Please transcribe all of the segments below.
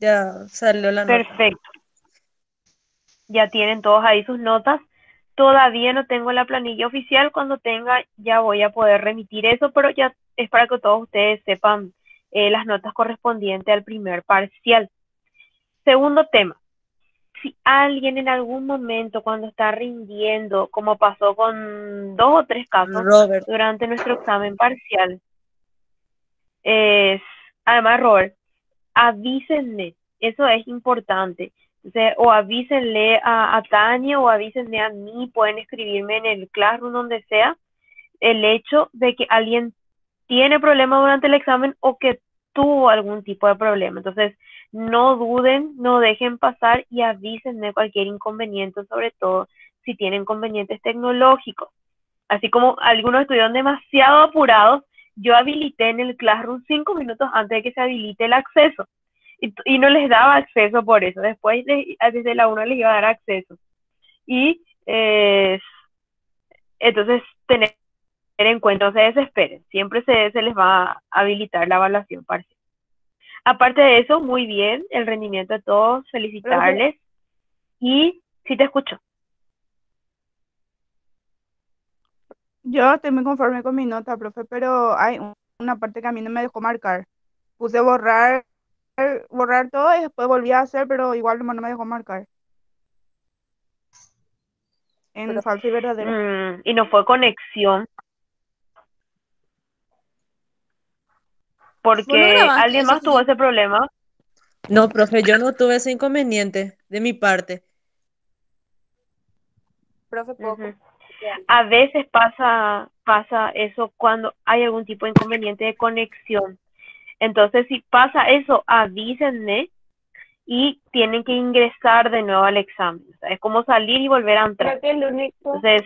Ya salió la nota. Perfecto. Ya tienen todos ahí sus notas. Todavía no tengo la planilla oficial. Cuando tenga, ya voy a poder remitir eso, pero ya es para que todos ustedes sepan las notas correspondientes al primer parcial. Segundo tema. Si alguien en algún momento cuando está rindiendo, como pasó con 2 o 3 casos Robert. durante nuestro examen parcial, es, además, Robert, avísenme, eso es importante. Entonces, o avísenle a Tania o avísenme a mí, pueden escribirme en el Classroom, donde sea, el hecho de que alguien tiene problema durante el examen o que tuvo algún tipo de problema. Entonces, no duden, no dejen pasar y avísenme cualquier inconveniente, sobre todo si tienen inconvenientes tecnológicos. Así como algunos estuvieron demasiado apurados, yo habilité en el Classroom 5 minutos antes de que se habilite el acceso. Y no les daba acceso por eso. Después, desde la 1 les iba a dar acceso. Y entonces, tener en cuenta, no se desesperen. Siempre se les va a habilitar la evaluación parcial. Aparte de eso, muy bien, el rendimiento de todos, Profe, felicitarles. Y sí te escucho. yo estoy muy conforme con mi nota, profe, pero hay una parte que a mí no me dejó marcar. Puse borrar todo y después volví a hacer, pero igual no me dejó marcar. En falso y verdadero. Y no fue conexión, ¿Vos no porque grabaste alguien eso, más tuvo Juli? ese problema. No, profe, yo no tuve ese inconveniente de mi parte. Profe, Ujú. poco. Real. A veces pasa eso cuando hay algún tipo de inconveniente de conexión. Entonces, si pasa eso, avísenme y tienen que ingresar de nuevo al examen. O sea, es como salir y volver a entrar. Creo que Entonces,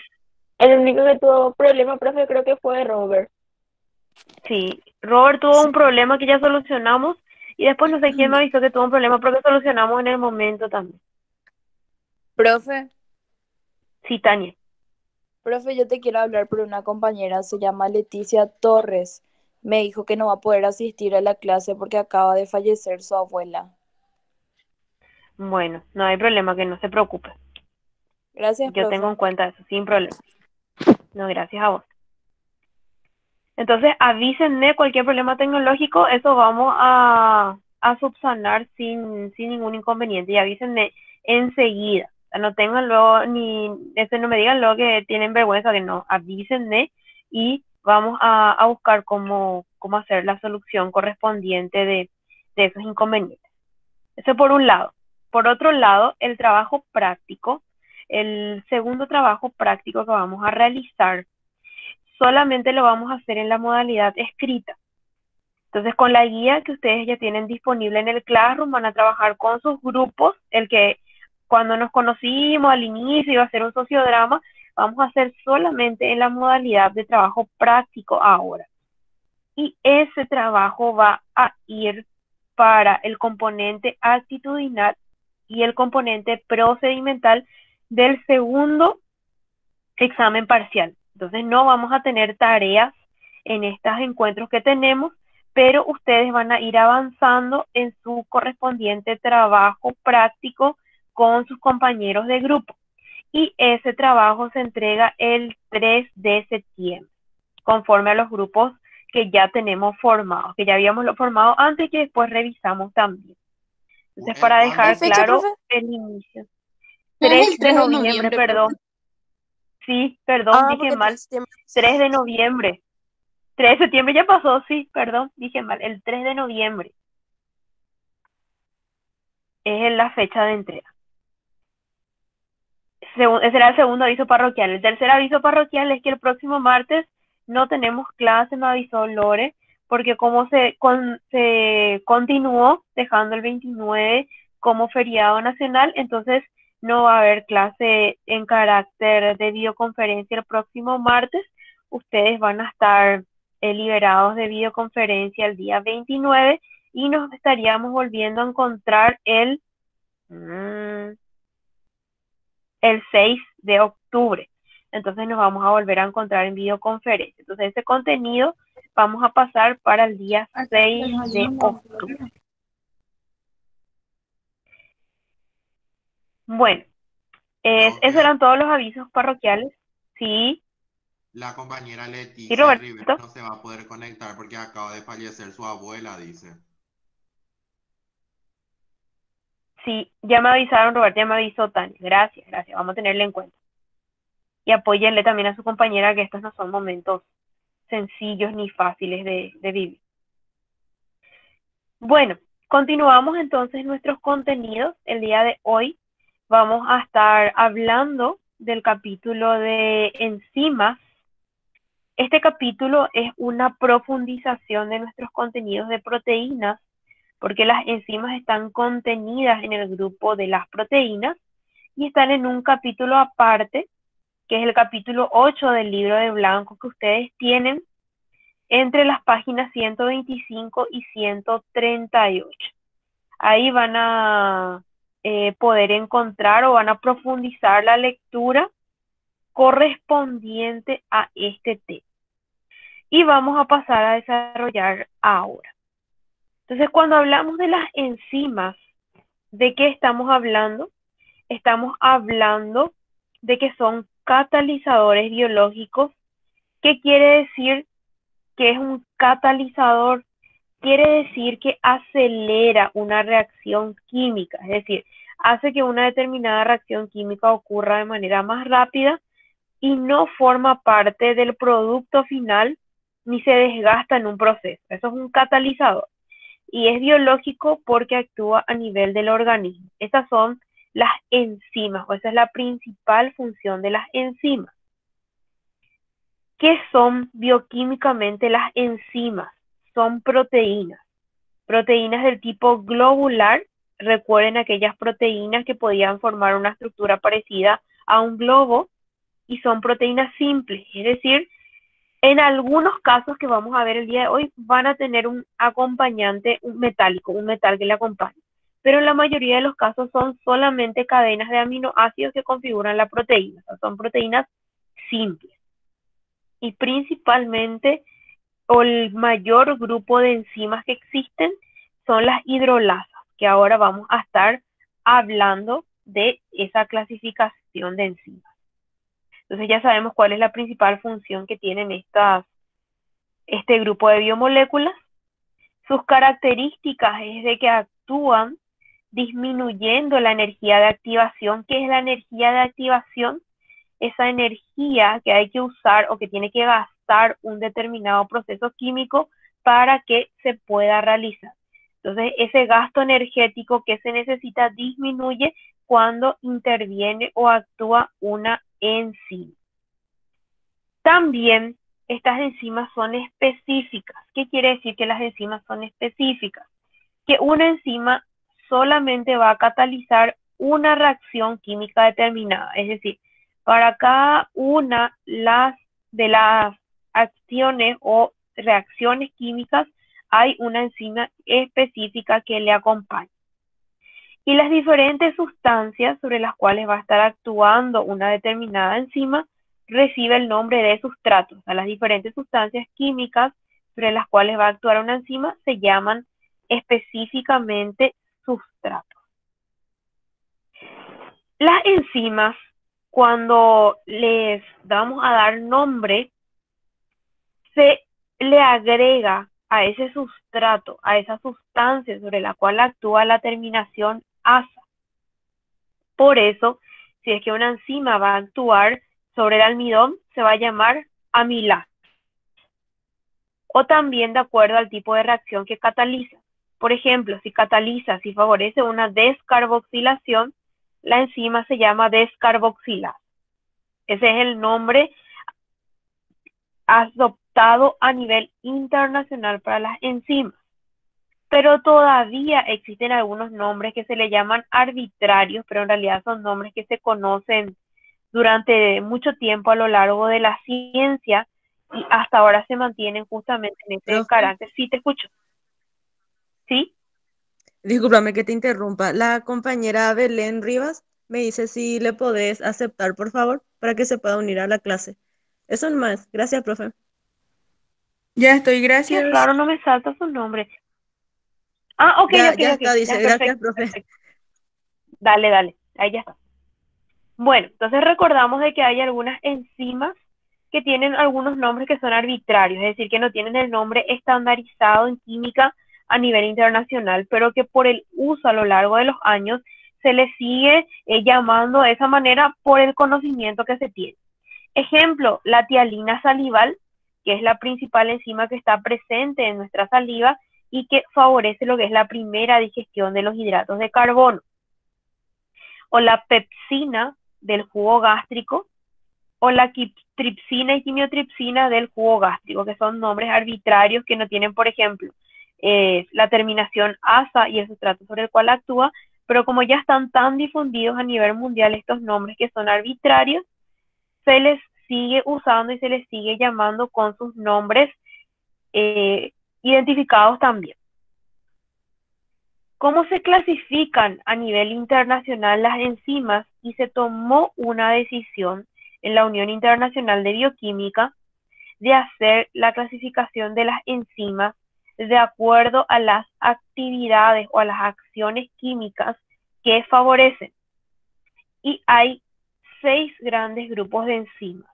el único que tuvo problema, profe, creo que fue Robert. sí, Robert tuvo Sí. un problema que ya solucionamos y después no sé quién me avisó que tuvo un problema, pero que solucionamos en el momento también. Profe, Sí, Tania. profe, yo te quiero hablar por una compañera, se llama Leticia Torres. Me dijo que no va a poder asistir a la clase porque acaba de fallecer su abuela. Bueno, no hay problema, que no se preocupe. Gracias, Yo tengo profe. en cuenta eso, sin problema. No, gracias a vos. Entonces, avísenme cualquier problema tecnológico, eso vamos a subsanar sin ningún inconveniente. Y avísenme enseguida. O sea, no tengan luego no me digan luego que tienen vergüenza, que no, avísenme y vamos a buscar cómo hacer la solución correspondiente de esos inconvenientes. Eso por un lado. Por otro lado, el trabajo práctico, el segundo trabajo práctico que vamos a realizar, solamente lo vamos a hacer en la modalidad escrita. Entonces, con la guía que ustedes ya tienen disponible en el Classroom, van a trabajar con sus grupos. El que cuando nos conocimos al inicio iba a ser un sociodrama, vamos a hacer solamente en la modalidad de trabajo práctico ahora. Y ese trabajo va a ir para el componente actitudinal y el componente procedimental del segundo examen parcial. Entonces no vamos a tener tareas en estos encuentros que tenemos, pero ustedes van a ir avanzando en su correspondiente trabajo práctico con sus compañeros de grupo. Y ese trabajo se entrega el 3 de septiembre, conforme a los grupos que ya tenemos formados, que ya habíamos formado antes y que después revisamos también. Entonces, para ¿Qué dejar fecha, claro profe? el inicio. No es 3 el de 3 de noviembre, noviembre, profe. perdón. Sí, perdón, Ah, dije porque 3 de mal. septiembre. 3 de noviembre. 3 de septiembre ya pasó, sí, perdón, dije mal. El 3 de noviembre es la fecha de entrega. Ese era el segundo aviso parroquial. El tercer aviso parroquial es que el próximo martes no tenemos clase, me avisó Lore, porque como se continuó dejando el 29 como feriado nacional, entonces no va a haber clase en carácter de videoconferencia el próximo martes. Ustedes van a estar liberados de videoconferencia el día 29 y nos estaríamos volviendo a encontrar el 6 de octubre. Entonces nos vamos a volver a encontrar en videoconferencia. Entonces ese contenido vamos a pasar para el día 6 de octubre. Bueno, esos Profe, eran todos los avisos parroquiales. Sí, la compañera sí, Leticia Rivera Roberto. no se va a poder conectar porque acaba de fallecer su abuela, dice. Sí, ya me avisaron, Roberto, ya me avisó Tania. Gracias, gracias. Vamos a tenerle en cuenta. Y apóyenle también a su compañera que estos no son momentos sencillos ni fáciles de vivir. Bueno, continuamos entonces nuestros contenidos. El día de hoy vamos a estar hablando del capítulo de enzimas. Este capítulo es una profundización de nuestros contenidos de proteínas, porque las enzimas están contenidas en el grupo de las proteínas y están en un capítulo aparte, que es el capítulo 8 del libro de Blanco que ustedes tienen entre las páginas 125 y 138. Ahí van a poder encontrar o van a profundizar la lectura correspondiente a este tema. Y vamos a pasar a desarrollar ahora. Entonces, cuando hablamos de las enzimas, ¿de qué estamos hablando? Estamos hablando de que son catalizadores biológicos. ¿Qué quiere decir que es un catalizador? Quiere decir que acelera una reacción química, es decir, hace que una determinada reacción química ocurra de manera más rápida y no forma parte del producto final ni se desgasta en un proceso. Eso es un catalizador y es biológico porque actúa a nivel del organismo. Esas son las enzimas, o esa es la principal función de las enzimas. ¿Qué son bioquímicamente las enzimas? Son proteínas. Proteínas del tipo globular, recuerden aquellas proteínas que podían formar una estructura parecida a un globo, y son proteínas simples, es decir, en algunos casos que vamos a ver el día de hoy van a tener un acompañante, un metálico, un metal que le acompañe, pero en la mayoría de los casos son solamente cadenas de aminoácidos que configuran la proteína, o sea, son proteínas simples. Y principalmente, o el mayor grupo de enzimas que existen son las hidrolasas, que ahora vamos a estar hablando de esa clasificación de enzimas. Entonces ya sabemos cuál es la principal función que tienen este grupo de biomoléculas. Sus características es de que actúan disminuyendo la energía de activación. ¿Qué es la energía de activación? Esa energía que hay que usar o que tiene que gastar un determinado proceso químico para que se pueda realizar. Entonces, ese gasto energético que se necesita disminuye cuando interviene o actúa una enzima. También estas enzimas son específicas. ¿Qué quiere decir que las enzimas son específicas? Que una enzima solamente va a catalizar una reacción química determinada, es decir, para cada una de las acciones o reacciones químicas hay una enzima específica que le acompaña. Y las diferentes sustancias sobre las cuales va a estar actuando una determinada enzima recibe el nombre de sustratos. O sea, las diferentes sustancias químicas sobre las cuales va a actuar una enzima se llaman específicamente sustratos. Las enzimas, cuando les vamos a dar nombre, se le agrega a ese sustrato, a esa sustancia sobre la cual actúa la terminación asa. Por eso, si es que una enzima va a actuar sobre el almidón, se va a llamar amilasa. O también de acuerdo al tipo de reacción que cataliza. Por ejemplo, si favorece una descarboxilación, la enzima se llama descarboxilasa. Ese es el nombre adoptado a nivel internacional para las enzimas. Pero todavía existen algunos nombres que se le llaman arbitrarios, pero en realidad son nombres que se conocen durante mucho tiempo a lo largo de la ciencia y hasta ahora se mantienen justamente en ese Profe, carácter. Sí, te escucho. ¿Sí? discúlpame que te interrumpa. La compañera Belén Rivas me dice si le podés aceptar, por favor, para que se pueda unir a la clase. Eso nomás. Gracias, profe. Ya estoy, Qué gracias. raro, no me salta su nombre. Ah, ok, Ya, ok, ya ok. está, dice. Ya, Gracias, perfecto, profe. perfecto. Dale, dale. Ahí ya está. Bueno, entonces recordamos de que hay algunas enzimas que tienen algunos nombres que son arbitrarios, es decir, que no tienen el nombre estandarizado en química a nivel internacional, pero que por el uso a lo largo de los años se les sigue llamando de esa manera por el conocimiento que se tiene. Ejemplo, la tialina salival, que es la principal enzima que está presente en nuestra saliva y que favorece lo que es la primera digestión de los hidratos de carbono. O la pepsina del jugo gástrico, o la tripsina y quimiotripsina del jugo gástrico, que son nombres arbitrarios que no tienen, por ejemplo, la terminación asa y el sustrato sobre el cual actúa, pero como ya están tan difundidos a nivel mundial estos nombres que son arbitrarios, se les sigue usando y se les sigue llamando con sus nombres identificados también. ¿Cómo se clasifican a nivel internacional las enzimas? Y se tomó una decisión en la Unión Internacional de Bioquímica de hacer la clasificación de las enzimas de acuerdo a las actividades o a las acciones químicas que favorecen. Y hay 6 grandes grupos de enzimas.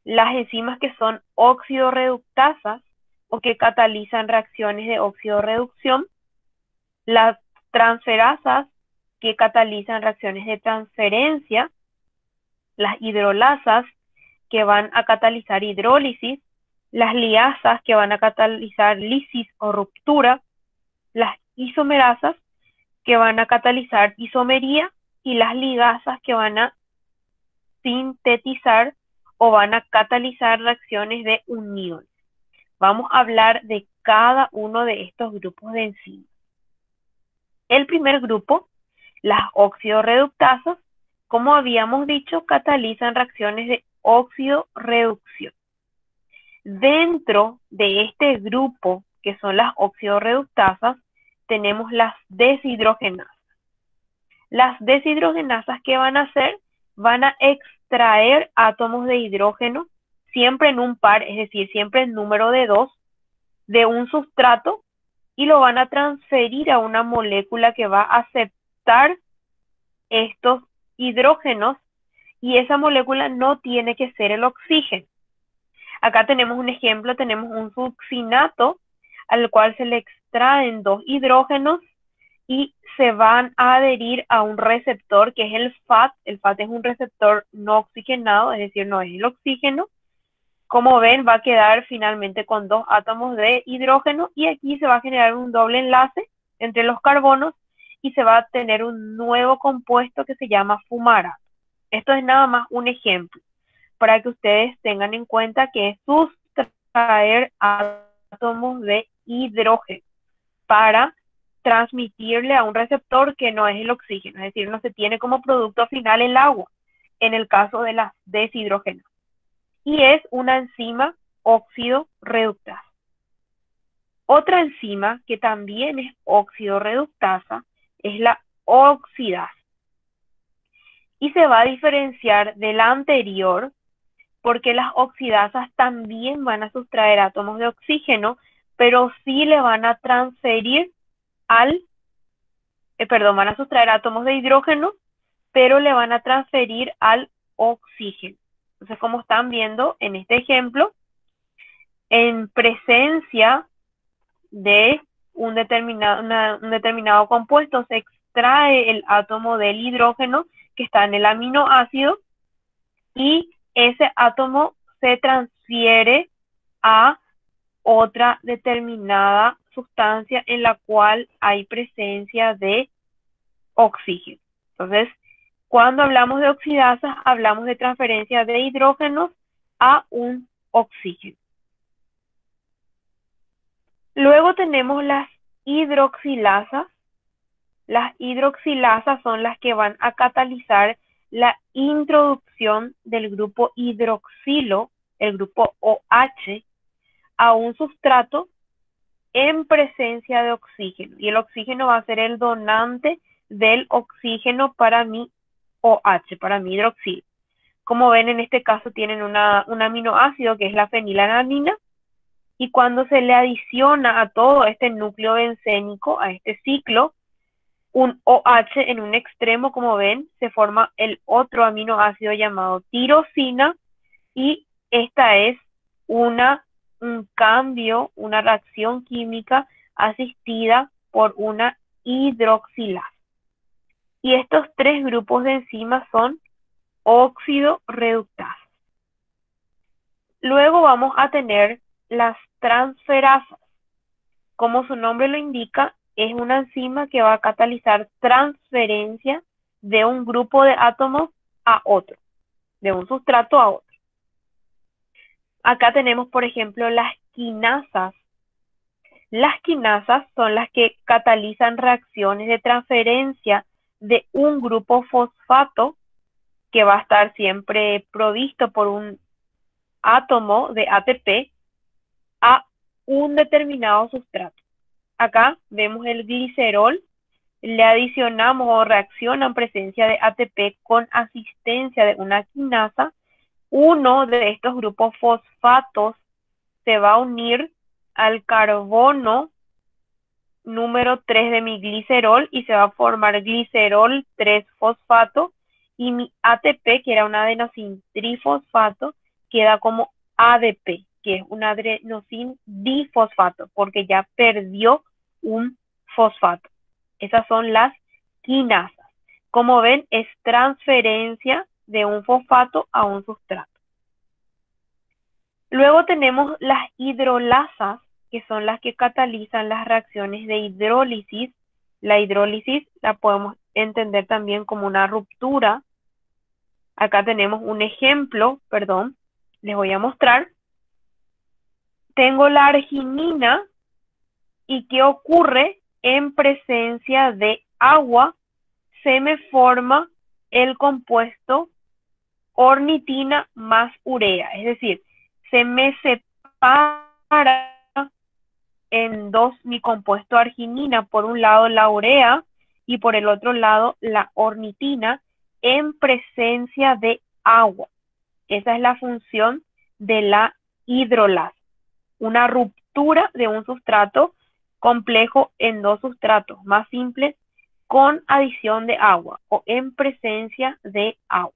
Las enzimas que son oxidorreductasas o que catalizan reacciones de oxidorreducción, las transferasas que catalizan reacciones de transferencia, las hidrolasas que van a catalizar hidrólisis, las liasas que van a catalizar lisis o ruptura, las isomerasas que van a catalizar isomería y las ligasas que van a sintetizar o van a catalizar reacciones de unión. Vamos a hablar de cada uno de estos grupos de enzimas. El primer grupo, las oxidorreductasas, como habíamos dicho, catalizan reacciones de oxidorreducción. Dentro de este grupo, que son las oxidorreductasas, tenemos las deshidrogenasas. Las deshidrogenasas, ¿qué van a hacer? Van a extraer átomos de hidrógeno, siempre en un par, es decir, siempre en número de 2, de un sustrato, y lo van a transferir a una molécula que va a aceptar estos hidrógenos, y esa molécula no tiene que ser el oxígeno. Acá tenemos un ejemplo, tenemos un succinato al cual se le extraen 2 hidrógenos y se van a adherir a un receptor que es el FAT. El FAT es un receptor no oxigenado, es decir, no es el oxígeno. Como ven, va a quedar finalmente con 2 átomos de hidrógeno y aquí se va a generar un doble enlace entre los carbonos y se va a tener un nuevo compuesto que se llama fumarato. Esto es nada más un ejemplo para que ustedes tengan en cuenta que es sustraer átomos de hidrógeno para transmitirle a un receptor que no es el oxígeno, es decir, no se tiene como producto final el agua, en el caso de las deshidrogenasas. Y es una enzima oxidorreductasa. Otra enzima que también es oxidorreductasa es la oxidasa. Y se va a diferenciar de la anterior porque las oxidasas también van a sustraer átomos de oxígeno, pero sí le van a transferir van a sustraer átomos de hidrógeno, pero le van a transferir al oxígeno. Entonces, como están viendo en este ejemplo, en presencia de un determinado compuesto se extrae el átomo del hidrógeno que está en el aminoácido y ese átomo se transfiere a otra determinada sustancia en la cual hay presencia de oxígeno. Entonces, cuando hablamos de oxidasas, hablamos de transferencia de hidrógenos a un oxígeno. Luego tenemos las hidroxilasas. Las hidroxilasas son las que van a catalizar la introducción del grupo hidroxilo, el grupo OH, a un sustrato en presencia de oxígeno. Y el oxígeno va a ser el donante del oxígeno para mi OH, para mi hidroxilo. Como ven, en este caso tienen un aminoácido que es la fenilalanina, y cuando se le adiciona a todo este núcleo bencénico, a este ciclo, un OH en un extremo, como ven, se forma el otro aminoácido llamado tirosina, y esta es un cambio, una reacción química asistida por una hidroxilasa. Y estos tres grupos de enzimas son óxido-reductasas. Luego vamos a tener las transferasas. Como su nombre lo indica, es una enzima que va a catalizar transferencia de un grupo de átomos a otro, de un sustrato a otro. Acá tenemos, por ejemplo, las quinasas. Las quinasas son las que catalizan reacciones de transferencia de un grupo fosfato que va a estar siempre provisto por un átomo de ATP a un determinado sustrato. Acá vemos el glicerol, le adicionamos o reacciona en presencia de ATP con asistencia de una quinasa. Uno de estos grupos fosfatos se va a unir al carbono número 3 de mi glicerol y se va a formar glicerol 3-fosfato, y mi ATP, que era un adenosin trifosfato, queda como ADP, que es un adenosin difosfato, porque ya perdió un fosfato. Esas son las quinasas. Como ven, es transferencia de un fosfato a un sustrato. Luego tenemos las hidrolasas, que son las que catalizan las reacciones de hidrólisis. La hidrólisis la podemos entender también como una ruptura. Acá tenemos un ejemplo, les voy a mostrar. Tengo la arginina, y ¿qué ocurre? En presencia de agua se me forma el compuesto ornitina más urea, es decir, se me separa en dos mi compuesto arginina, por un lado la urea y por el otro lado la ornitina, en presencia de agua. Esa es la función de la hidrolasa, una ruptura de un sustrato complejo en dos sustratos más simples con adición de agua o en presencia de agua.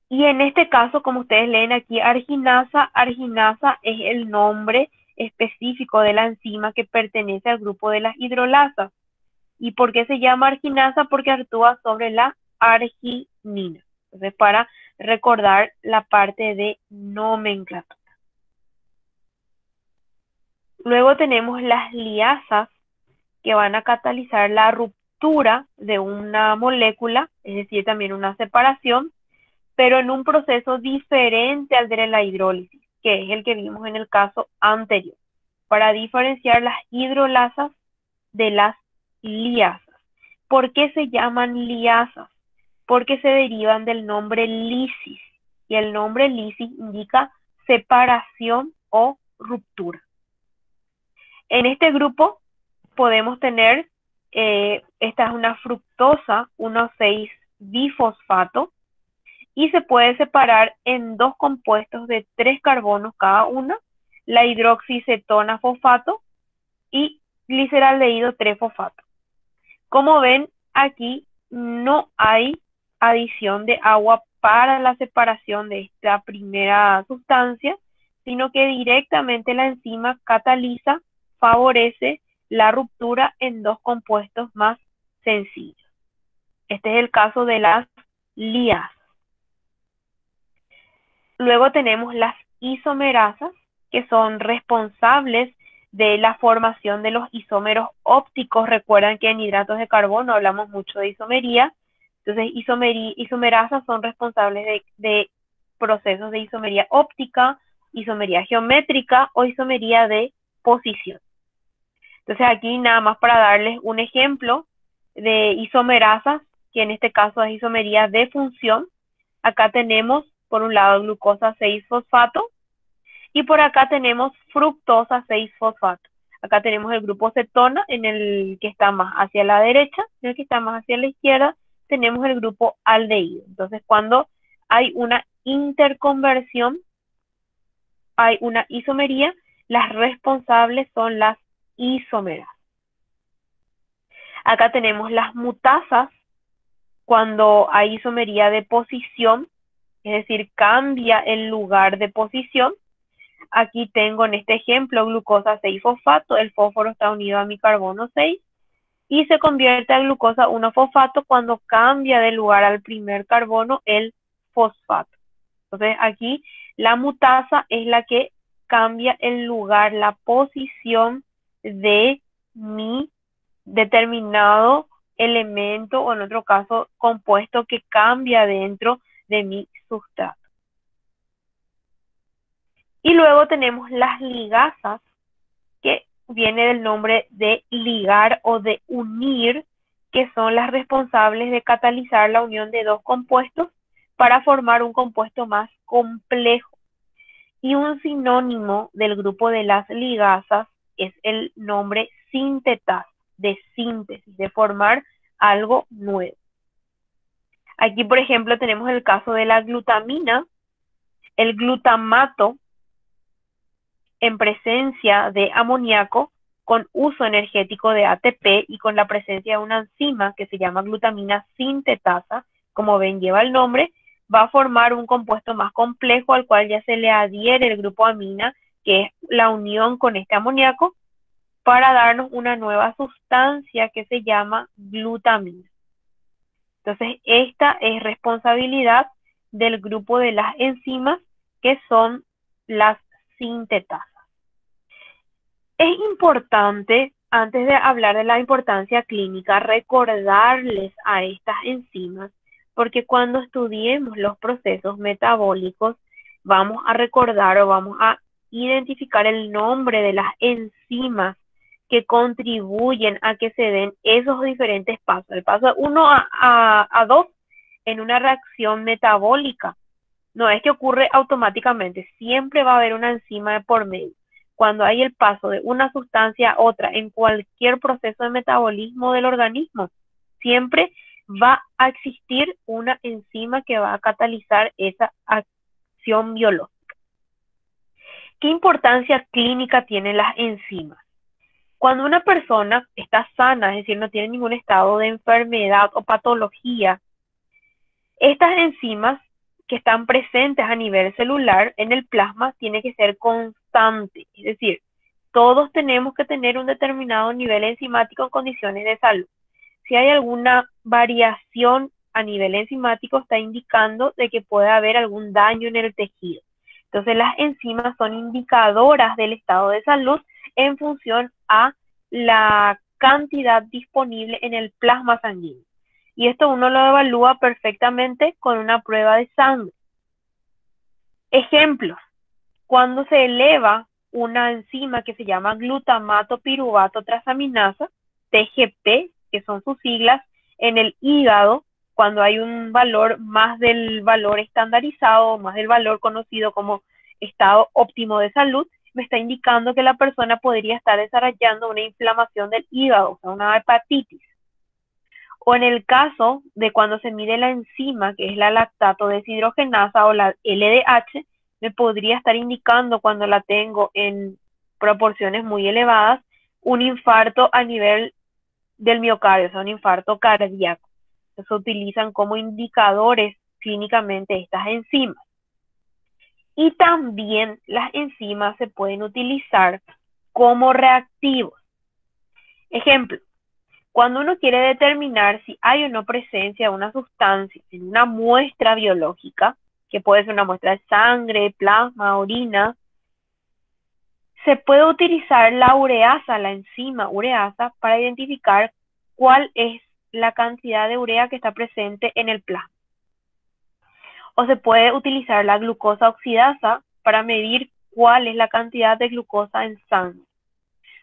Y en este caso, como ustedes leen aquí, arginasa es el nombre específico de la enzima que pertenece al grupo de las hidrolasas. ¿Y por qué se llama arginasa? Porque actúa sobre la arginina. Entonces, para recordar la parte de nomenclatura. Luego tenemos las liasas, que van a catalizar la ruptura de una molécula, es decir, también una separación, pero en un proceso diferente al de la hidrólisis, que es el que vimos en el caso anterior, para diferenciar las hidrolasas de las liasas. ¿Por qué se llaman liasas? Porque se derivan del nombre lisis, y el nombre lisis indica separación o ruptura. En este grupo podemos tener, esta es una fructosa 1,6-bifosfato, y se puede separar en dos compuestos de 3 carbonos cada una, la hidroxicetona fosfato y gliceraldehído 3-fosfato. Como ven, aquí no hay adición de agua para la separación de esta primera sustancia, sino que directamente la enzima cataliza, favorece la ruptura en dos compuestos más sencillos. Este es el caso de las liasas. Luego tenemos las isomerasas, que son responsables de la formación de los isómeros ópticos. Recuerdan que en hidratos de carbono hablamos mucho de isomería. Entonces, isomerasas son responsables de procesos de isomería óptica, isomería geométrica o isomería de posición. Entonces, aquí nada más para darles un ejemplo de isomerasas, que en este caso es isomería de función. Acá tenemos, por un lado, glucosa 6-fosfato, y por acá tenemos fructosa 6-fosfato. Acá tenemos el grupo cetona, en el que está más hacia la derecha, en el que está más hacia la izquierda tenemos el grupo aldehído. Entonces, cuando hay una interconversión, hay una isomería, las responsables son las isomerasas. Acá tenemos las mutasas, cuando hay isomería de posición, es decir, cambia el lugar de posición. Aquí tengo en este ejemplo glucosa 6-fosfato, el fósforo está unido a mi carbono 6 y se convierte a glucosa 1-fosfato cuando cambia de lugar al primer carbono el fosfato. Entonces aquí la mutasa es la que cambia el lugar, la posición de mi determinado elemento o en otro caso compuesto que cambia dentro de mi sustrato. Y luego tenemos las ligasas, que viene del nombre de ligar o de unir, que son las responsables de catalizar la unión de dos compuestos para formar un compuesto más complejo. Y un sinónimo del grupo de las ligasas es el nombre sintetasa, de síntesis, de formar algo nuevo. Aquí, por ejemplo, tenemos el caso de la glutamina, el glutamato en presencia de amoníaco con uso energético de ATP y con la presencia de una enzima que se llama glutamina sintetasa, como ven lleva el nombre, va a formar un compuesto más complejo al cual ya se le adhiere el grupo amina, que es la unión con este amoníaco, para darnos una nueva sustancia que se llama glutamina. Entonces, esta es responsabilidad del grupo de las enzimas que son las sintetasas. Es importante, antes de hablar de la importancia clínica, recordarles a estas enzimas, porque cuando estudiemos los procesos metabólicos, vamos a recordar o vamos a identificar el nombre de las enzimas que contribuyen a que se den esos diferentes pasos. El paso 1 a 2 en una reacción metabólica. No es que ocurre automáticamente, siempre va a haber una enzima de por medio. Cuando hay el paso de una sustancia a otra en cualquier proceso de metabolismo del organismo, siempre va a existir una enzima que va a catalizar esa acción biológica. ¿Qué importancia clínica tienen las enzimas? Cuando una persona está sana, es decir, no tiene ningún estado de enfermedad o patología, estas enzimas que están presentes a nivel celular en el plasma tienen que ser constantes, es decir, todos tenemos que tener un determinado nivel enzimático en condiciones de salud. Si hay alguna variación a nivel enzimático, está indicando de que puede haber algún daño en el tejido. Entonces, las enzimas son indicadoras del estado de salud en función a la cantidad disponible en el plasma sanguíneo. Y esto uno lo evalúa perfectamente con una prueba de sangre. Ejemplos, cuando se eleva una enzima que se llama glutamato piruvato transaminasa, TGP, que son sus siglas, en el hígado, cuando hay un valor más del valor estandarizado, más del valor conocido como estado óptimo de salud, me está indicando que la persona podría estar desarrollando una inflamación del hígado, o sea, una hepatitis. O en el caso de cuando se mide la enzima, que es la lactato deshidrogenasa o la LDH, me podría estar indicando cuando la tengo en proporciones muy elevadas, un infarto a nivel del miocardio, o sea, un infarto cardíaco. Se utilizan como indicadores clínicamente estas enzimas. Y también las enzimas se pueden utilizar como reactivos. Ejemplo, cuando uno quiere determinar si hay o no presencia de una sustancia en una muestra biológica, que puede ser una muestra de sangre, plasma, orina, se puede utilizar la ureasa, la enzima ureasa, para identificar cuál es la cantidad de urea que está presente en el plasma. O se puede utilizar la glucosa oxidasa para medir cuál es la cantidad de glucosa en sangre.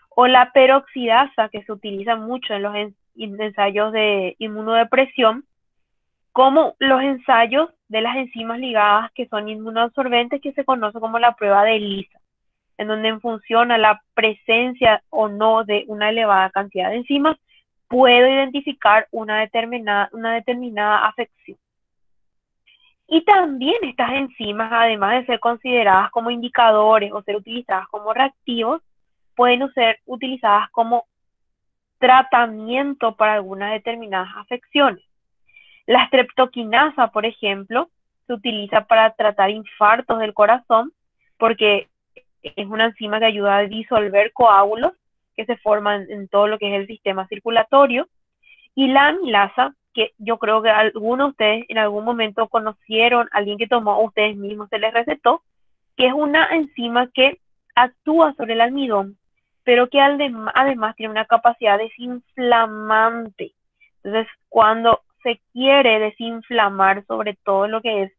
O la peroxidasa, que se utiliza mucho en los ensayos de inmunodepresión, como los ensayos de las enzimas ligadas que son inmunoabsorbentes, que se conoce como la prueba de ELISA, en donde en función a la presencia o no de una elevada cantidad de enzimas, puedo identificar una determinada afección. Y también estas enzimas, además de ser consideradas como indicadores o ser utilizadas como reactivos, pueden ser utilizadas como tratamiento para algunas determinadas afecciones. La streptokinasa, por ejemplo, se utiliza para tratar infartos del corazón porque es una enzima que ayuda a disolver coágulos que se forman en todo lo que es el sistema circulatorio. Y la amilasa, que yo creo que algunos de ustedes en algún momento conocieron, alguien que tomó o ustedes mismos se les recetó, que es una enzima que actúa sobre el almidón, pero que además tiene una capacidad desinflamante. Entonces, cuando se quiere desinflamar sobre todo lo que es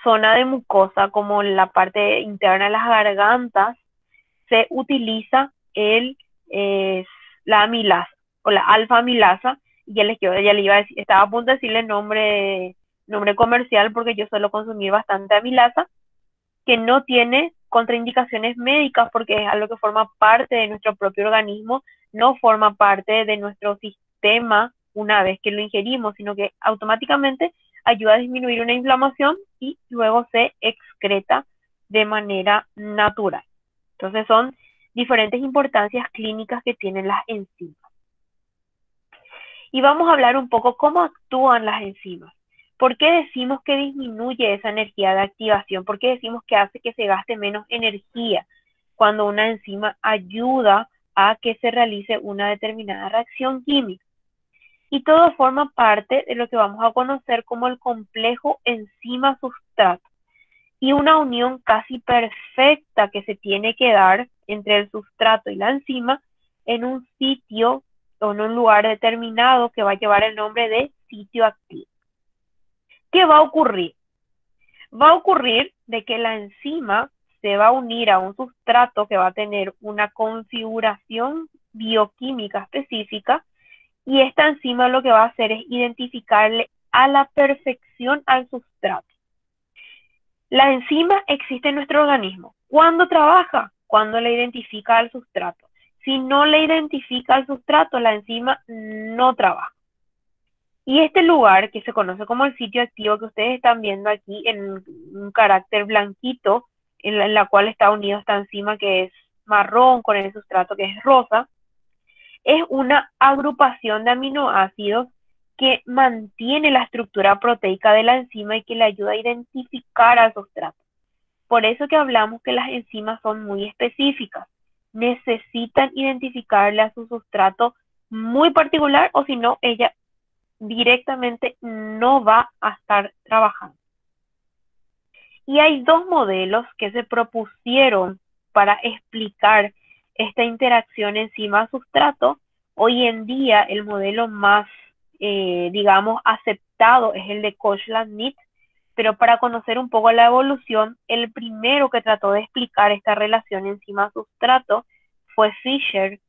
zona de mucosa, como la parte interna de las gargantas, se utiliza la amilasa o la alfa-amilasa. Ya le iba a decir, estaba a punto de decirle nombre comercial porque yo suelo consumir bastante amilasa, que no tiene contraindicaciones médicas porque es algo que forma parte de nuestro propio organismo, no forma parte de nuestro sistema una vez que lo ingerimos, sino que automáticamente ayuda a disminuir una inflamación y luego se excreta de manera natural. Entonces son diferentes importancias clínicas que tienen las enzimas. Y vamos a hablar un poco cómo actúan las enzimas. ¿Por qué decimos que disminuye esa energía de activación? ¿Por qué decimos que hace que se gaste menos energía cuando una enzima ayuda a que se realice una determinada reacción química? Y todo forma parte de lo que vamos a conocer como el complejo enzima-sustrato y una unión casi perfecta que se tiene que dar entre el sustrato y la enzima en un sitio o en un lugar determinado que va a llevar el nombre de sitio activo. ¿Qué va a ocurrir? Va a ocurrir de que la enzima se va a unir a un sustrato que va a tener una configuración bioquímica específica y esta enzima lo que va a hacer es identificarle a la perfección al sustrato. La enzima existe en nuestro organismo. ¿Cuándo trabaja? Cuando le identifica al sustrato. Si no le identifica al sustrato, la enzima no trabaja. Y este lugar, que se conoce como el sitio activo, que ustedes están viendo aquí en un carácter blanquito, en la cual está unido esta enzima que es marrón con el sustrato que es rosa, es una agrupación de aminoácidos que mantiene la estructura proteica de la enzima y que le ayuda a identificar al sustrato. Por eso que hablamos que las enzimas son muy específicas. Necesitan identificarle a su sustrato muy particular o si no, ella directamente no va a estar trabajando. Y hay dos modelos que se propusieron para explicar esta interacción enzima-sustrato. Hoy en día el modelo más, digamos, aceptado es el de Koshland-Neat, pero para conocer un poco la evolución, el primero que trató de explicar esta relación enzima-sustrato fue Fisher,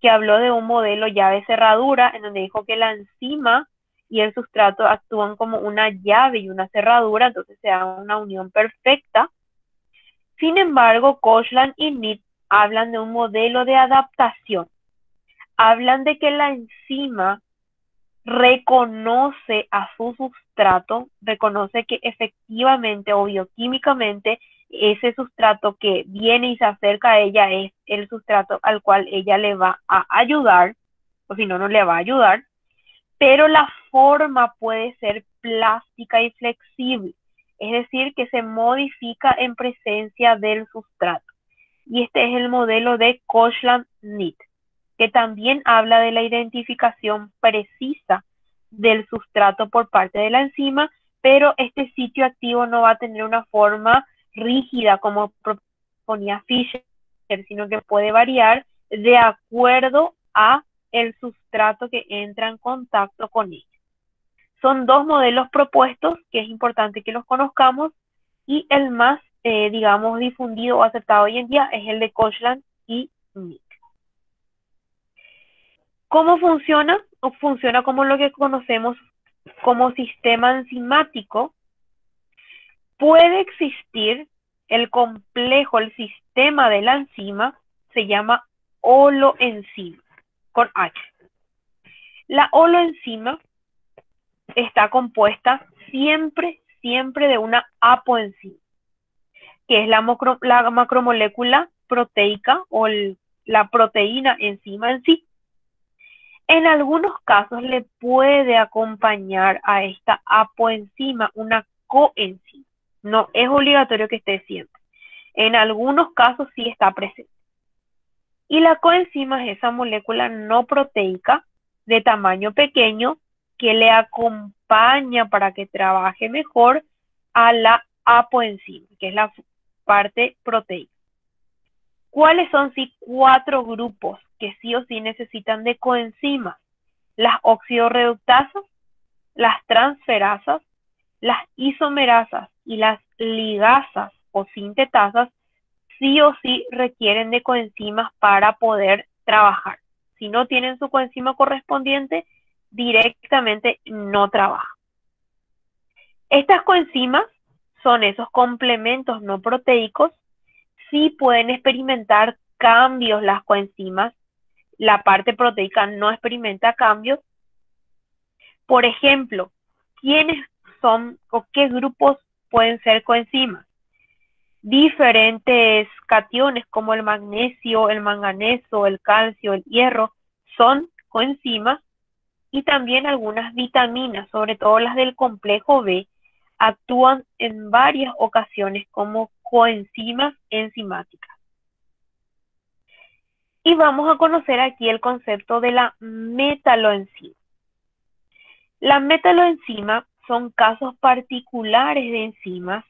que habló de un modelo llave-cerradura, en donde dijo que la enzima y el sustrato actúan como una llave y una cerradura, entonces se da una unión perfecta. Sin embargo, Koshland y Neat hablan de un modelo de adaptación. Hablan de que la enzima reconoce a su sustrato, reconoce que efectivamente o bioquímicamente ese sustrato que viene y se acerca a ella es el sustrato al cual ella le va a ayudar, o si no, no le va a ayudar, pero la forma puede ser plástica y flexible, es decir, que se modifica en presencia del sustrato. Y este es el modelo de Koshland-Neat, que también habla de la identificación precisa del sustrato por parte de la enzima, pero este sitio activo no va a tener una forma rígida como proponía Fisher, sino que puede variar de acuerdo a el sustrato que entra en contacto con ella. Son dos modelos propuestos que es importante que los conozcamos y el más, digamos, difundido o aceptado hoy en día es el de Koshland y Neat. ¿Cómo funciona? Funciona como lo que conocemos como sistema enzimático. Puede existir el complejo, el sistema de la enzima, se llama holoenzima, con H. La holoenzima está compuesta siempre de una apoenzima, que es la macromolécula proteica o la proteína enzima en sí, En algunos casos le puede acompañar a esta apoenzima una coenzima. No es obligatorio que esté siempre. En algunos casos sí está presente. Y la coenzima es esa molécula no proteica de tamaño pequeño que le acompaña para que trabaje mejor a la apoenzima, que es la parte proteica. ¿Cuáles son 4 grupos que sí o sí necesitan de coenzimas? Las oxidorreductasas, las transferasas, las isomerasas y las ligasas o sintetasas sí o sí requieren de coenzimas para poder trabajar. Si no tienen su coenzima correspondiente, directamente no trabaja. Estas coenzimas son esos complementos no proteicos. Sí pueden experimentar cambios las coenzimas. La parte proteica no experimenta cambios. Por ejemplo, ¿quiénes son o qué grupos pueden ser coenzimas? Diferentes cationes como el magnesio, el manganeso, el calcio, el hierro son coenzimas, y también algunas vitaminas, sobre todo las del complejo B, actúan en varias ocasiones como coenzimas enzimáticas. Y vamos a conocer aquí el concepto de la metaloenzima. La metaloenzima son casos particulares de enzimas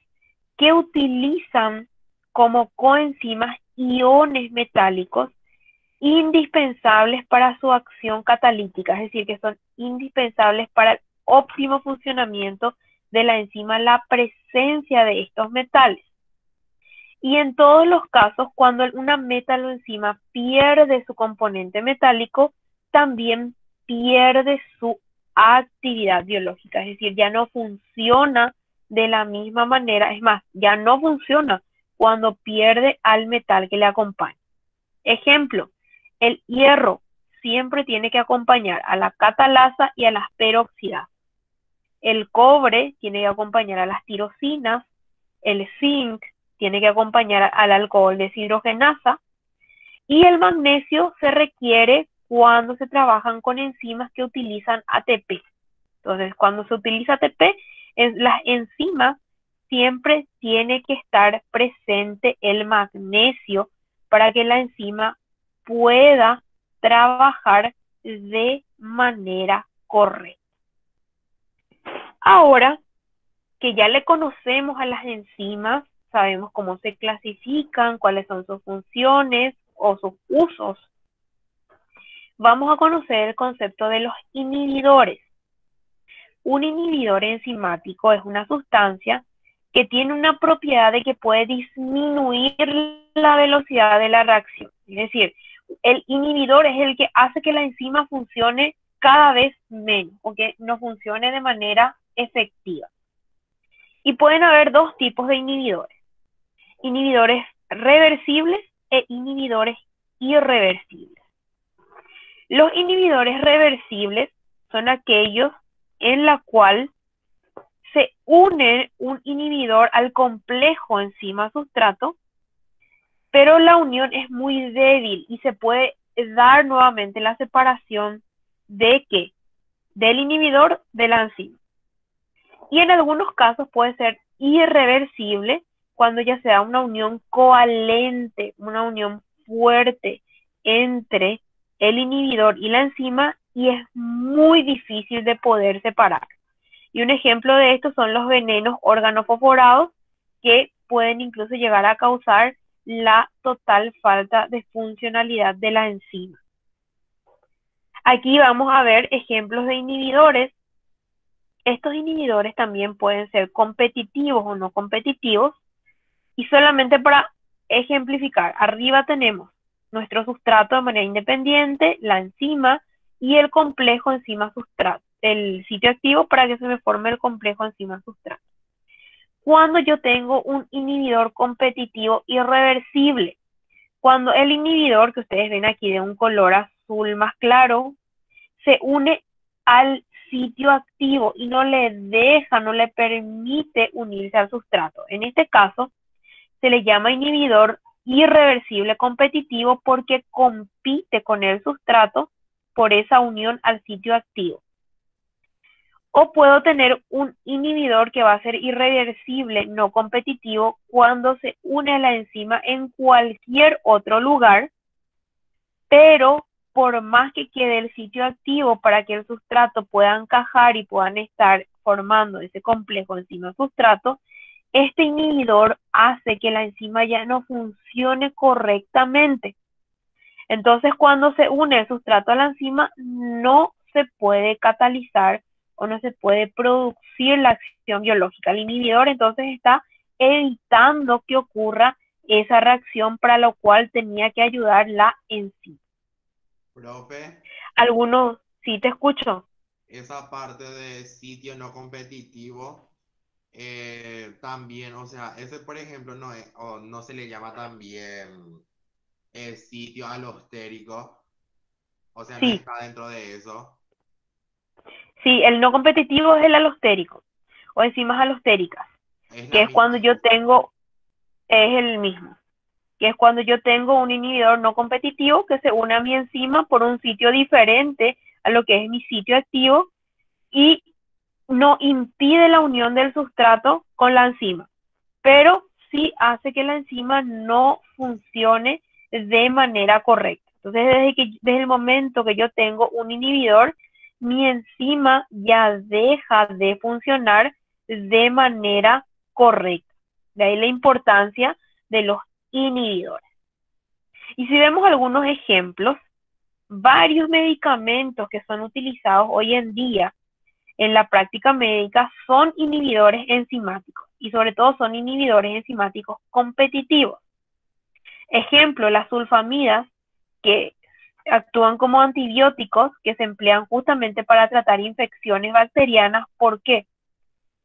que utilizan como coenzimas iones metálicos indispensables para su acción catalítica, es decir, que son indispensables para el óptimo funcionamiento de la enzima, la presencia de estos metales. Y en todos los casos, cuando una metaloenzima pierde su componente metálico, también pierde su actividad biológica, es decir, ya no funciona de la misma manera, es más, ya no funciona cuando pierde al metal que le acompaña. Ejemplo, el hierro siempre tiene que acompañar a la catalasa y a las peroxidasas. El cobre tiene que acompañar a las tirosinas. El zinc tiene que acompañar al alcohol deshidrogenasa. Y el magnesio se requiere cuando se trabajan con enzimas que utilizan ATP. Entonces, cuando se utiliza ATP, las enzimas siempre tiene que estar presente el magnesio para que la enzima pueda trabajar de manera correcta. Ahora que ya le conocemos a las enzimas, sabemos cómo se clasifican, cuáles son sus funciones o sus usos, vamos a conocer el concepto de los inhibidores. Un inhibidor enzimático es una sustancia que tiene una propiedad de que puede disminuir la velocidad de la reacción. Es decir, el inhibidor es el que hace que la enzima funcione cada vez menos o que no funcione de manera efectiva. Y pueden haber 2 tipos de inhibidores. Inhibidores reversibles e inhibidores irreversibles. Los inhibidores reversibles son aquellos en la cual se une un inhibidor al complejo enzima-sustrato, pero la unión es muy débil y se puede dar nuevamente la separación de ¿qué? Del inhibidor de la enzima. Y en algunos casos puede ser irreversible cuando ya sea una unión covalente, una unión fuerte entre el inhibidor y la enzima, y es muy difícil de poder separar. Y un ejemplo de esto son los venenos organofosforados, que pueden incluso llegar a causar la total falta de funcionalidad de la enzima. Aquí vamos a ver ejemplos de inhibidores. Estos inhibidores también pueden ser competitivos o no competitivos. Y solamente para ejemplificar, arriba tenemos nuestro sustrato de manera independiente, la enzima y el complejo enzima-sustrato, el sitio activo para que se me forme el complejo enzima-sustrato. Cuando yo tengo un inhibidor competitivo irreversible, cuando el inhibidor, que ustedes ven aquí de un color azul más claro, se une al sitio activo y no le deja, no le permite unirse al sustrato. En este caso, se le llama inhibidor irreversible competitivo porque compite con el sustrato por esa unión al sitio activo. O puedo tener un inhibidor que va a ser irreversible, no competitivo, cuando se une a la enzima en cualquier otro lugar, pero por más que quede el sitio activo para que el sustrato pueda encajar y puedan estar formando ese complejo enzima-sustrato, este inhibidor hace que la enzima ya no funcione correctamente. Entonces, cuando se une el sustrato a la enzima, no se puede catalizar o no se puede producir la acción biológica. El inhibidor entonces está evitando que ocurra esa reacción para lo cual tenía que ayudar la enzima. Profe, Algunos, sí te escucho. esa parte de sitio no competitivo, también, o sea, ese por ejemplo no es, o no se le llama también sitio alostérico, o sea, no Sí, está dentro de eso. sí, el no competitivo es el alostérico o enzimas alostéricas, Es que la es cuando misma yo cosa. tengo, es el mismo, que es cuando yo tengo un inhibidor no competitivo que se une a mi enzima por un sitio diferente a lo que es mi sitio activo y no impide la unión del sustrato con la enzima, pero sí hace que la enzima no funcione de manera correcta. Entonces, desde el momento que yo tengo un inhibidor, mi enzima ya deja de funcionar de manera correcta. De ahí la importancia de los inhibidores. Y si vemos algunos ejemplos, varios medicamentos que son utilizados hoy en día en la práctica médica son inhibidores enzimáticos y sobre todo son inhibidores enzimáticos competitivos. Ejemplo, las sulfamidas que actúan como antibióticos que se emplean justamente para tratar infecciones bacterianas. ¿Por qué?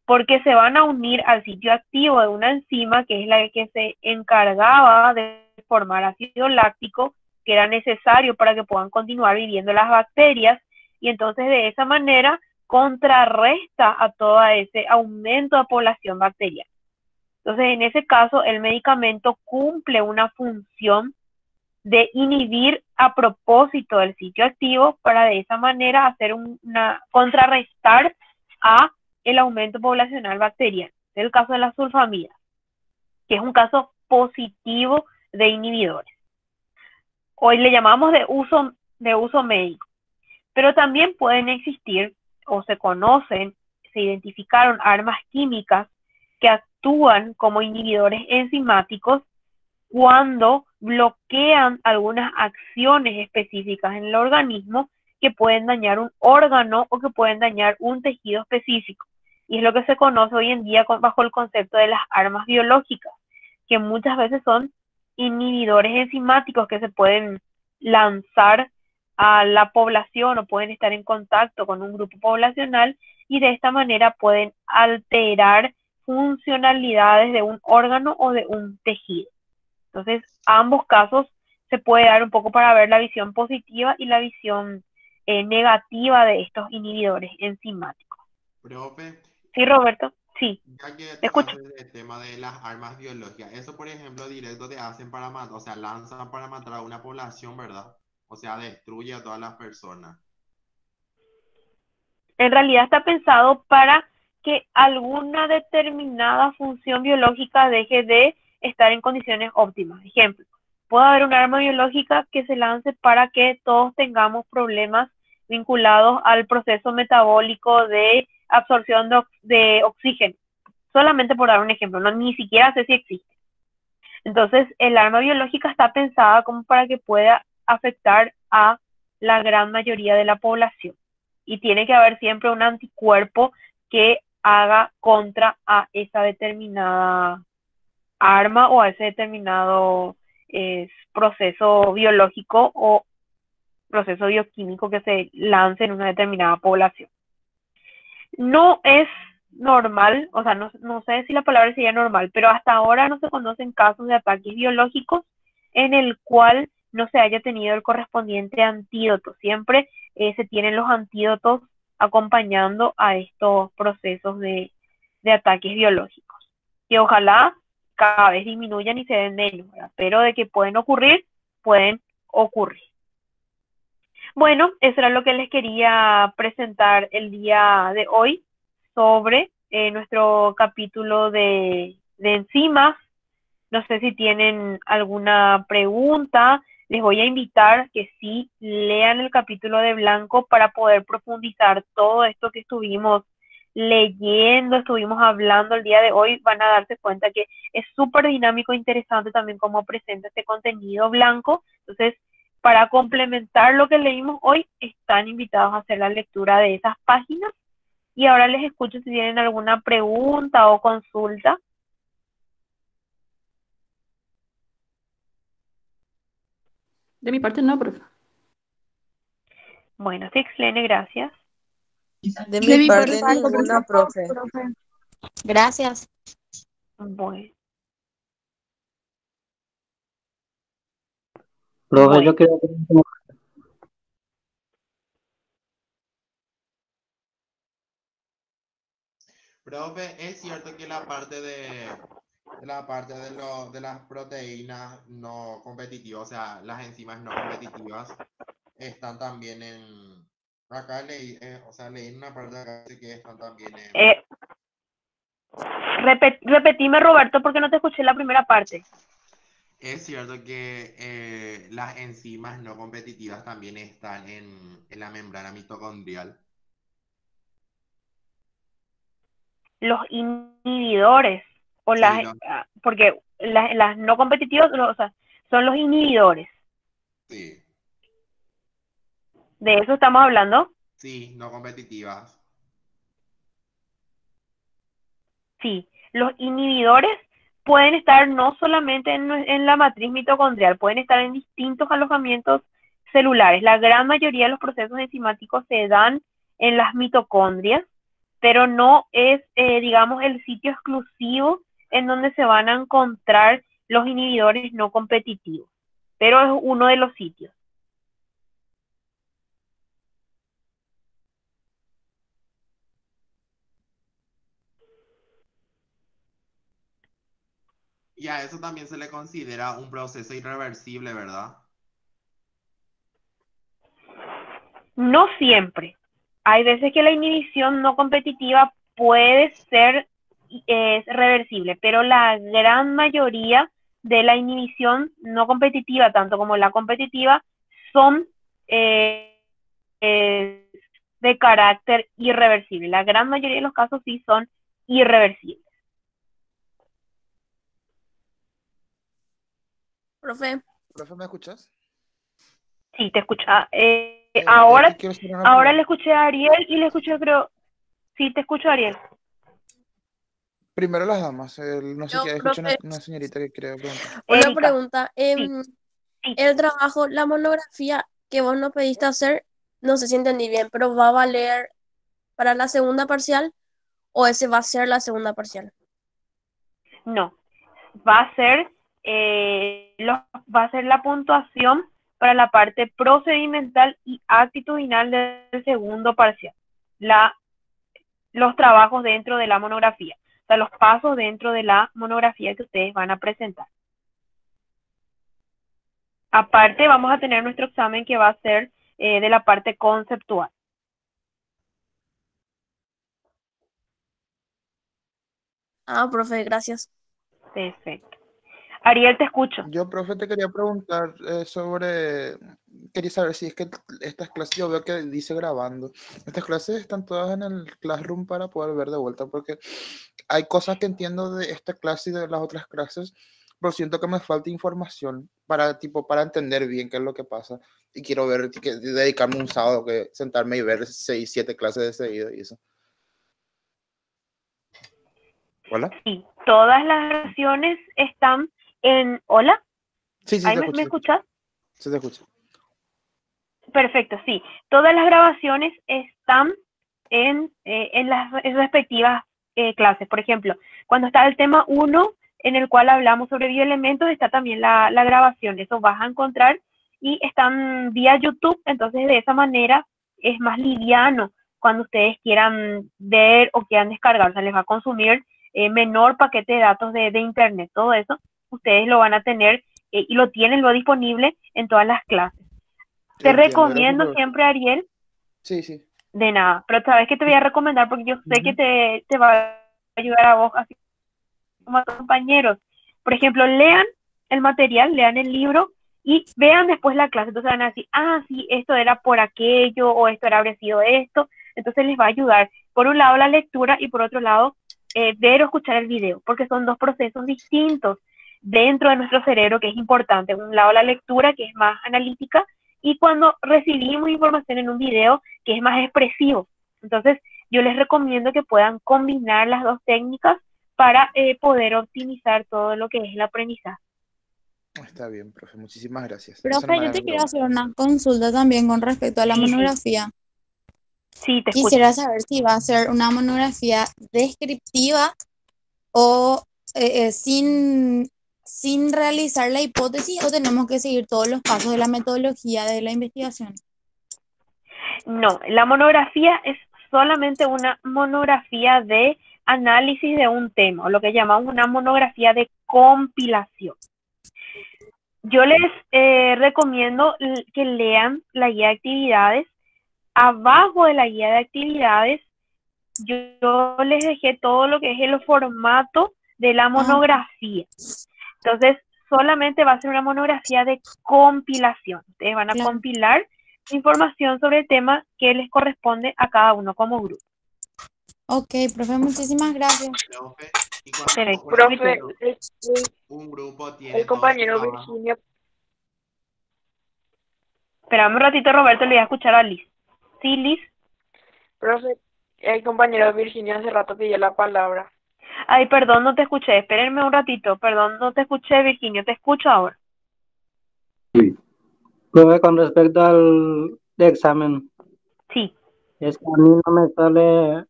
Porque se van a unir al sitio activo de una enzima que es la que se encargaba de formar ácido láctico que era necesario para que puedan continuar viviendo las bacterias y entonces de esa manera contrarresta a todo ese aumento de población bacteriana. Entonces, en ese caso, el medicamento cumple una función de inhibir a propósito del sitio activo para de esa manera hacer contrarrestar a el aumento poblacional bacteriano. Es el caso de las sulfamidas, que es un caso positivo de inhibidores. Hoy le llamamos de uso médico, pero también pueden existir o se conocen, se identificaron armas químicas que actúan como inhibidores enzimáticos cuando bloquean algunas acciones específicas en el organismo que pueden dañar un órgano o que pueden dañar un tejido específico. Y es lo que se conoce hoy en día bajo el concepto de las armas biológicas, que muchas veces son inhibidores enzimáticos que se pueden lanzar a la población o pueden estar en contacto con un grupo poblacional y de esta manera pueden alterar funcionalidades de un órgano o de un tejido. Entonces, ambos casos se puede dar un poco para ver la visión positiva y la visión negativa de estos inhibidores enzimáticos. Profe, Sí, Roberto, sí, ya que te escucho. tocaste el tema de las armas biológicas, eso por ejemplo directo te hacen para matar, o sea, lanzan para matar a una población, ¿verdad? O sea, destruye a todas las personas. En realidad está pensado para que alguna determinada función biológica deje de estar en condiciones óptimas. Ejemplo, puede haber un arma biológica que se lance para que todos tengamos problemas vinculados al proceso metabólico de absorción de oxígeno. Solamente por dar un ejemplo, no, ni siquiera sé si existe. Entonces, el arma biológica está pensada como para que pueda afectar a la gran mayoría de la población. Y tiene que haber siempre un anticuerpo que haga contra a esa determinada arma o a ese determinado proceso biológico o proceso bioquímico que se lance en una determinada población. No es normal, o sea, no sé si la palabra sería normal, pero hasta ahora no se conocen casos de ataques biológicos en el cual no se haya tenido el correspondiente antídoto. Siempre se tienen los antídotos acompañando a estos procesos de ataques biológicos. Y ojalá cada vez disminuyan y se den menos, ¿verdad? Pero de que pueden ocurrir, pueden ocurrir. Bueno, eso era lo que les quería presentar el día de hoy sobre nuestro capítulo de enzimas. No sé si tienen alguna pregunta. Les voy a invitar que sí lean el capítulo de Blanco para poder profundizar todo esto que estuvimos leyendo, estuvimos hablando el día de hoy. Van a darse cuenta que es súper dinámico e interesante también cómo presenta este contenido Blanco. Entonces, para complementar lo que leímos hoy, están invitados a hacer la lectura de esas páginas. Y ahora les escucho si tienen alguna pregunta o consulta. De mi parte no, profe. Bueno, sí, excelente, gracias. De De mi mi parte, parte, ninguna, profe. profe. Gracias. Bueno, Profe, bueno. yo quiero preguntar, Profe, es cierto que la parte de las proteínas no competitivas, o sea, las enzimas no competitivas, están también acá leí, o sea, leí en una parte de acá que están también Eh, repetime, Roberto, porque no te escuché la primera parte. es cierto que las enzimas no competitivas también están en la membrana mitocondrial. Los inhibidores, o Sí, porque las no competitivas, o sea, son los inhibidores. sí, ¿De eso estamos hablando? sí, no competitivas. Sí, los inhibidores pueden estar no solamente en la matriz mitocondrial, pueden estar en distintos alojamientos celulares. La gran mayoría de los procesos enzimáticos se dan en las mitocondrias, pero no es, digamos, el sitio exclusivo en donde se van a encontrar los inhibidores no competitivos, pero es uno de los sitios. Y a eso también se le considera un proceso irreversible, ¿verdad? No siempre. Hay veces que la inhibición no competitiva puede ser reversible, pero la gran mayoría de la inhibición no competitiva, tanto como la competitiva, son eh, eh, de carácter irreversible. La gran mayoría de los casos sí son irreversibles. Profe, Profe, ¿me escuchas? Sí, te escucha. Que quiero hacer una Ahora le pregunta. escuché a Ariel y le escuché, creo, sí, te escucho, Ariel. Primero las damas. No sé yo, qué, escuché profe, una señorita que quería preguntar. una Erika, pregunta. sí, sí. El trabajo, la monografía que vos nos pediste hacer, no sé si entendí bien, pero ¿va a valer para la segunda parcial o ese va a ser la segunda parcial? No, va a ser, va a ser la puntuación para la parte procedimental y actitudinal del segundo parcial. Los trabajos dentro de la monografía, o sea, los pasos dentro de la monografía que ustedes van a presentar. Aparte, vamos a tener nuestro examen que va a ser de la parte conceptual. Ah, profe, gracias. Perfecto. Ariel, te escucho. Yo, profe, te quería preguntar sobre. Quería saber si es que estas clases, yo veo que dice grabando. Estas clases están todas en el Classroom para poder ver de vuelta, porque hay cosas que entiendo de esta clase y de las otras clases, pero siento que me falta información para entender bien qué es lo que pasa. Y quiero dedicarme un sábado, que sentarme y ver 6, 7 clases de seguido y eso. ¿Hola? Sí, todas las versiones están en... ¿Hola? Sí, ¿Ahí te me escucho. escuchas? Sí, te escucho. Perfecto, sí. Todas las grabaciones están en las respectivas clases. Por ejemplo, cuando está el tema 1, en el cual hablamos sobre bioelementos, está también la grabación. Eso vas a encontrar y están vía YouTube. Entonces, de esa manera es más liviano cuando ustedes quieran ver o quieran descargar. O sea, les va a consumir menor paquete de datos de Internet. Todo eso, ustedes lo van a tener y lo tienen lo disponible en todas las clases. Te Entiendo, gracias recomiendo por... siempre, Ariel, Sí, sí. de nada, pero sabes que te voy a recomendar porque yo sé que Ujú. te va a ayudar a vos, así como a tus compañeros. Por ejemplo, lean el material, lean el libro y vean después la clase. Entonces van a decir, ah, sí, esto era por aquello o esto habría sido esto. Entonces les va a ayudar, por un lado, la lectura y por otro lado, ver o escuchar el video, porque son dos procesos distintos dentro de nuestro cerebro que es importante. Un lado, la lectura, que es más analítica, y cuando recibimos información en un video, que es más expresivo. Entonces, yo les recomiendo que puedan combinar las dos técnicas para poder optimizar todo lo que es el aprendizaje. Está bien, profe. Muchísimas gracias. Eso no Profe, me yo da te quiero hacer preguntas. una consulta también con respecto a la Sí, monografía. sí, te escucho. Quisiera saber si va a ser una monografía descriptiva o sin realizar la hipótesis o tenemos que seguir todos los pasos de la metodología de la investigación. No, la monografía es solamente una monografía de análisis de un tema, o lo que llamamos una monografía de compilación. Yo les recomiendo que lean la guía de actividades. Abajo de la guía de actividades, yo les dejé todo lo que es el formato de la monografía. Entonces, solamente va a ser una monografía de compilación. Ustedes van a Claro. compilar información sobre el tema que les corresponde a cada uno como grupo. Ok, profe, muchísimas gracias. Profe, y cuando, Tenéis por Profe, ejemplo, un grupo tiene el todo su compañero trabajo. Virginio, Esperame un ratito, Roberto, le voy a escuchar a Liz. Sí, Liz. profe, el compañero Virginio hace rato pidió la palabra. Ay, perdón, no te escuché. Espérenme un ratito. Perdón, no te escuché, Virginio. Te escucho ahora. Profe, con respecto al examen, Sí. es que a mí no me sale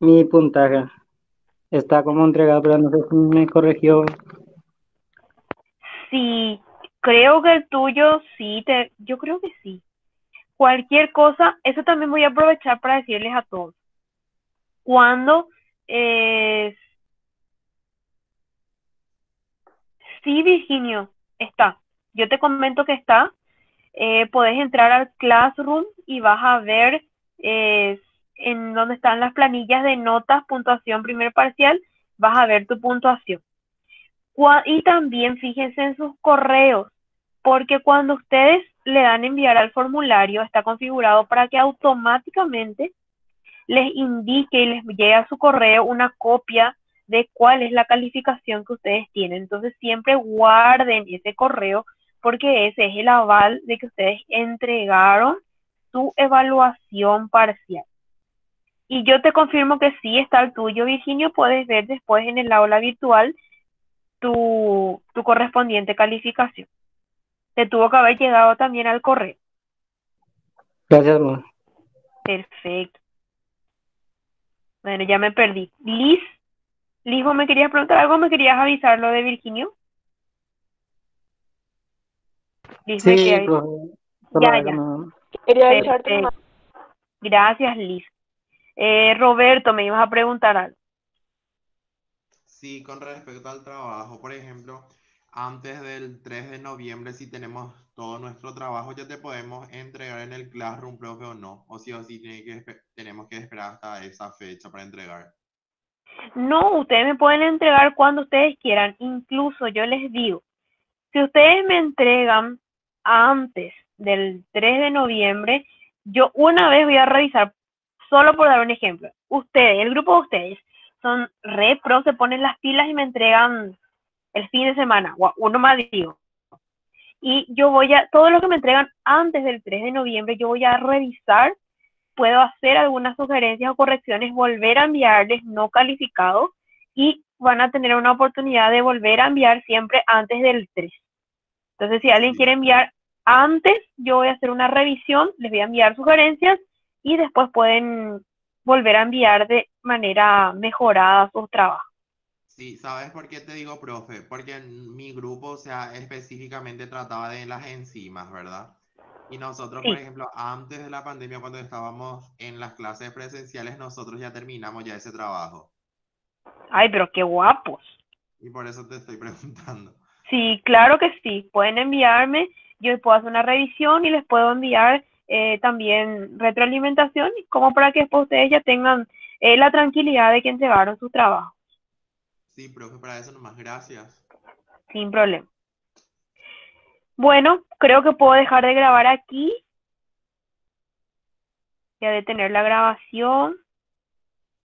mi puntaje. Está como entregado, pero no sé si me corrigió. Sí, creo que el tuyo sí, yo creo que sí. Cualquier cosa, eso también voy a aprovechar para decirles a todos. Cuando sí, Virginio, está. Yo te comento que está. Puedes entrar al Classroom y vas a ver en donde están las planillas de notas, puntuación, primer parcial, vas a ver tu puntuación. Y también fíjense en sus correos, porque cuando ustedes le dan enviar al formulario, está configurado para que automáticamente les indique y les llegue a su correo una copia de cuál es la calificación que ustedes tienen. Entonces siempre guarden ese correo porque ese es el aval de que ustedes entregaron su evaluación parcial. Y yo te confirmo que sí está el tuyo, Virginio. Puedes ver después en el aula virtual tu correspondiente calificación. Te tuvo que haber llegado también al correo. Gracias, profe. Perfecto. Bueno, ya me perdí. Liz, ¿vos me querías preguntar algo? ¿Me querías avisar lo de Virginio? Liz, me Sí, quería avisar. profe. Solo Ya, eso ya. no. Quería avisarte nomás. Perfecto. Gracias, Liz. Roberto, me ibas a preguntar algo. Sí, con respecto al trabajo, por ejemplo, antes del 3 de noviembre, si tenemos todo nuestro trabajo, ya te podemos entregar en el Classroom, profe, o sí tenemos que esperar hasta esa fecha para entregar. No, ustedes me pueden entregar cuando ustedes quieran. Incluso yo les digo, si ustedes me entregan antes del 3 de noviembre, yo una vez voy a revisar, solo por dar un ejemplo. Ustedes, el grupo de ustedes, son re pro, se ponen las pilas y me entregan el fin de semana, o uno más digo. Y yo todo lo que me entregan antes del 3 de noviembre, yo voy a revisar, puedo hacer algunas sugerencias o correcciones, volver a enviarles no calificados y van a tener una oportunidad de volver a enviar siempre antes del 3. Entonces, si alguien quiere enviar antes, yo voy a hacer una revisión, les voy a enviar sugerencias y después pueden volver a enviar de manera mejorada sus trabajos. Sí, ¿sabes por qué te digo, profe? Porque en mi grupo, o sea, específicamente trataba de las enzimas, ¿verdad? Y nosotros, por Sí. ejemplo, antes de la pandemia, cuando estábamos en las clases presenciales, nosotros ya terminamos ya ese trabajo. Ay, pero qué guapos. Y por eso te estoy preguntando. Sí, claro que sí. Pueden enviarme yo puedo hacer una revisión y les puedo enviar también retroalimentación, como para que después ustedes ya tengan la tranquilidad de que entregaron su trabajo, Sí, profe, para eso nomás, gracias. sin problema. Bueno, creo que puedo dejar de grabar aquí. Voy a detener la grabación.